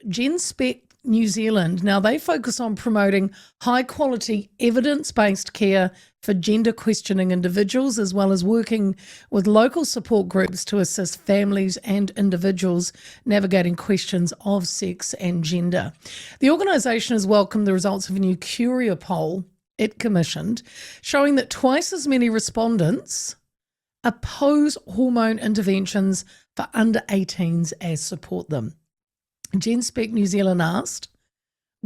Genspect New Zealand, now they focus on promoting high-quality evidence-based care for gender questioning individuals, as well as working with local support groups to assist families and individuals navigating questions of sex and gender. The organisation has welcomed the results of a new Curia poll it commissioned, showing that twice as many respondents oppose hormone interventions for under 18s as support them. Genspect New Zealand asked,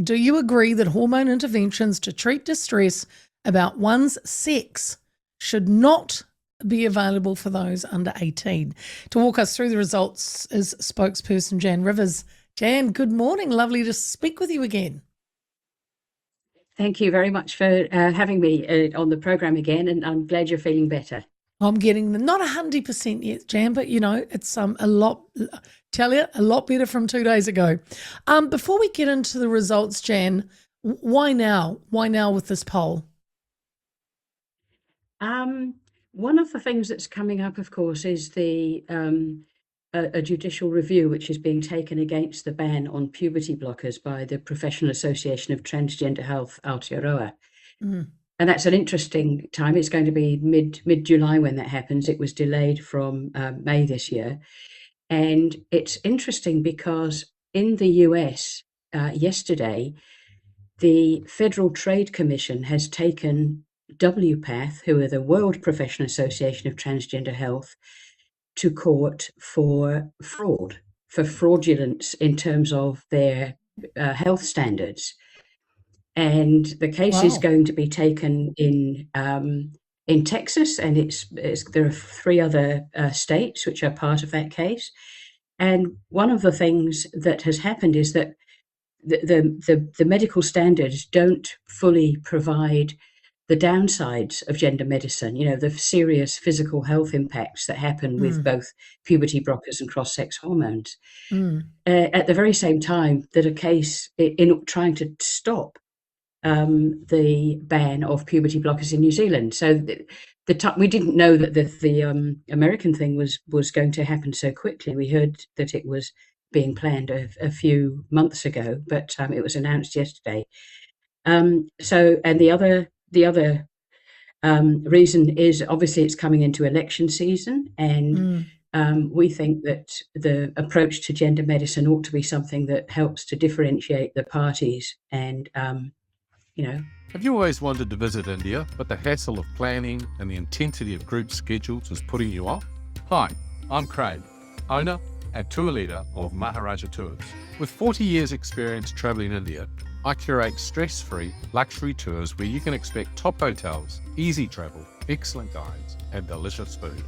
do you agree that hormone interventions to treat distress about one's sex should not be available for those under 18? To walk us through the results is spokesperson Jan Rivers. Jan, good morning. Lovely to speak with you again. Thank you very much for having me on the program again, and I'm glad you're feeling better. I'm getting not 100% yet, Jan, but it's a lot better from 2 days ago. Before we get into the results, Jan, why now? Why now with this poll? One of the things that's coming up, of course, is the a judicial review which is being taken against the ban on puberty blockers by the Professional Association of Transgender Health, Aotearoa. Mm. And that's an interesting time. It's going to be mid-July when that happens. It was delayed from May this year. And it's interesting because in the US yesterday, the Federal Trade Commission has taken WPATH, who are the World Professional Association of Transgender Health, to court for fraudulence in terms of their health standards. And the case is going to be taken in Texas, and there are 3 other states which are part of that case. And one of the things that has happened is that the medical standards don't fully provide the downsides of gender medicine, the serious physical health impacts that happen with both puberty blockers and cross-sex hormones. At the very same time that a case in trying to stop the ban of puberty blockers in New Zealand. So we didn't know that the American thing was going to happen so quickly. We heard that it was being planned a few months ago, but it was announced yesterday. And the other reason is obviously it's coming into election season, and we think that the approach to gender medicine ought to be something that helps to differentiate the parties and Have you always wanted to visit India, but the hassle of planning and the intensity of group schedules is putting you off? Hi, I'm Craig, owner and tour leader of Maharaja Tours. With 40 years experience traveling India, I curate stress-free luxury tours where you can expect top hotels, easy travel, excellent guides, and delicious food.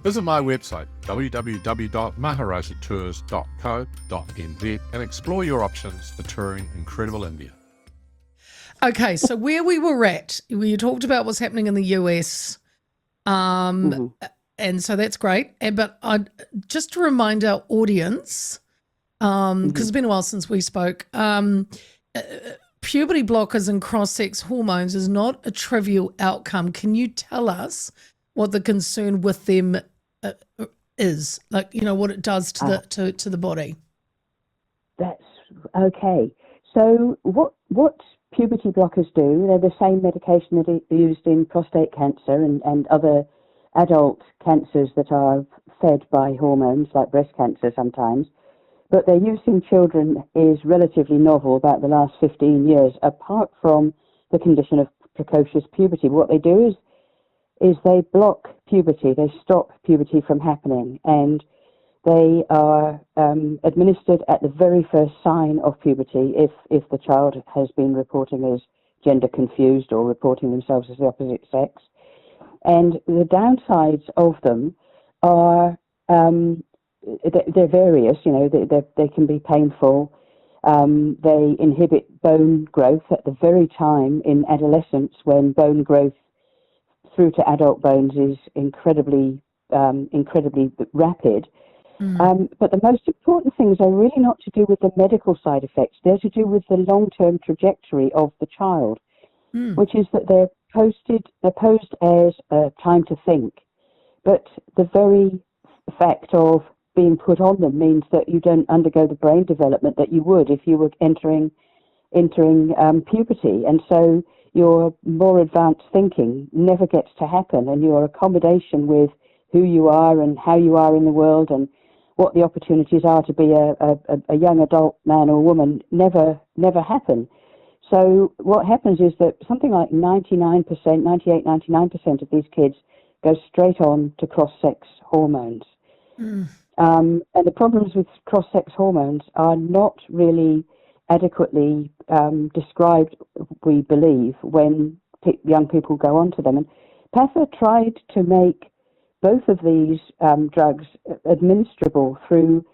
Visit my website, www.maharajatours.co.nz, and explore your options for touring incredible India. Okay, so where we were at, you talked about what's happening in the US, and so that's great. But just to remind our audience, because it's been a while since we spoke, puberty blockers and cross-sex hormones is not a trivial outcome. Can you tell us what the concern with them is? Like, what it does to the body? That's okay. So what puberty blockers do, they're the same medication that is used in prostate cancer and other adult cancers that are fed by hormones, like breast cancer sometimes. But their use in children is relatively novel about the last 15 years, apart from the condition of precocious puberty. What they do is they block puberty, they stop puberty from happening, and they are administered at the very first sign of puberty if the child has been reporting as gender confused or reporting themselves as the opposite sex. And the downsides of them are they're various. They can be painful. They inhibit bone growth at the very time in adolescence when bone growth through to adult bones is incredibly rapid. But the most important things are really not to do with the medical side effects. They're to do with the long-term trajectory of the child, which is that they're posed as a time to think. But the very fact of being put on them means that you don't undergo the brain development that you would if you were entering puberty, and so your more advanced thinking never gets to happen, and your accommodation with who you are and how you are in the world and what the opportunities are to be a young adult man or woman never happen. So what happens is that something like 99%, 98, 99% of these kids go straight on to cross-sex hormones. And the problems with cross-sex hormones are not really adequately described, we believe, when young people go onto them. And PATHA tried to make both of these drugs administrable through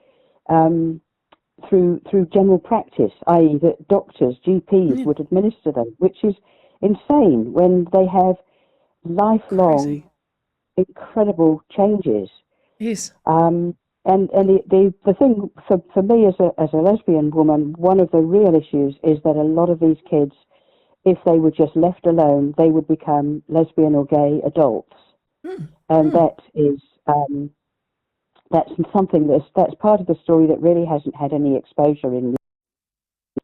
general practice, i.e. that doctors, GPs would administer them, which is insane when they have lifelong, incredible changes. Yes. And the thing for me as a lesbian woman, one of the real issues is that a lot of these kids, if they were just left alone, they would become lesbian or gay adults, and that is that's something that's part of the story that really hasn't had any exposure in.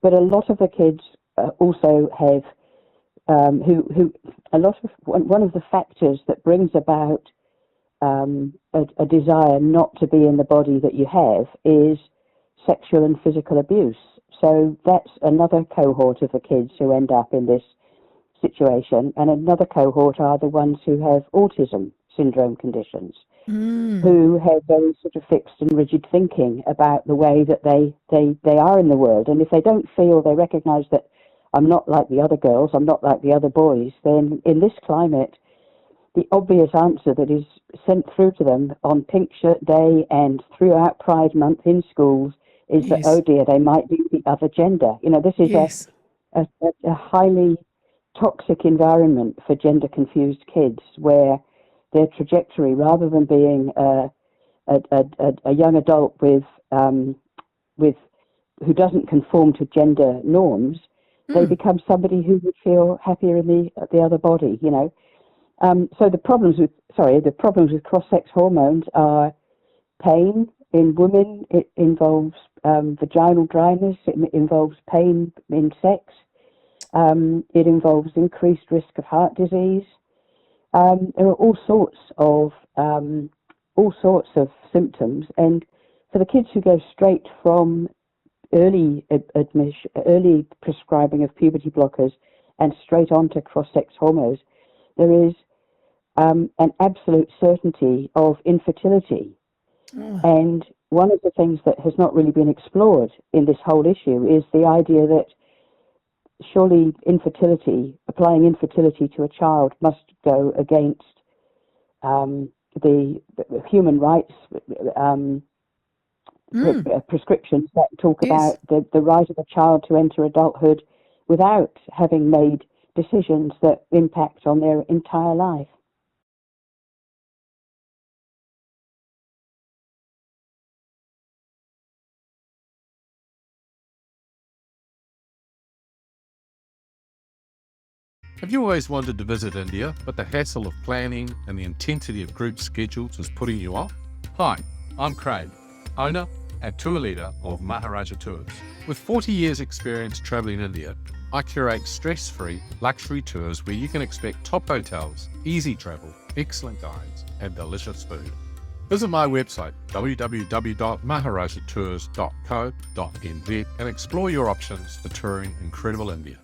But a lot of the kids also have one of the factors that brings about a desire not to be in the body that you have is sexual and physical abuse. So that's another cohort of the kids who end up in this situation, and another cohort are the ones who have autism syndrome conditions, who have very sort of fixed and rigid thinking about the way that they are in the world. And if they don't feel, they recognise that I'm not like the other girls, I'm not like the other boys, then in this climate, the obvious answer that is sent through to them on Pink Shirt Day and throughout Pride Month in schools is that, oh dear, they might be the other gender. You know, this is a highly toxic environment for gender-confused kids, where their trajectory, rather than being a young adult with who doesn't conform to gender norms, they become somebody who would feel happier in the other body. You know. So the problems with cross-sex hormones are pain in women. It involves vaginal dryness. It involves pain in sex. It involves increased risk of heart disease. There are all sorts of symptoms, and for the kids who go straight from early prescribing of puberty blockers and straight on to cross-sex hormones, there is an absolute certainty of infertility. And one of the things that has not really been explored in this whole issue is the idea that surely applying infertility to a child must go against the human rights prescriptions that talk about the right of a child to enter adulthood without having made decisions that impact on their entire life. Have you always wanted to visit India, but the hassle of planning and the intensity of group schedules is putting you off? Hi, I'm Craig, owner and tour leader of Maharaja Tours. With 40 years experience travelling India, I curate stress-free luxury tours where you can expect top hotels, easy travel, excellent guides and delicious food. Visit my website www.maharajatours.co.nz and explore your options for touring incredible India.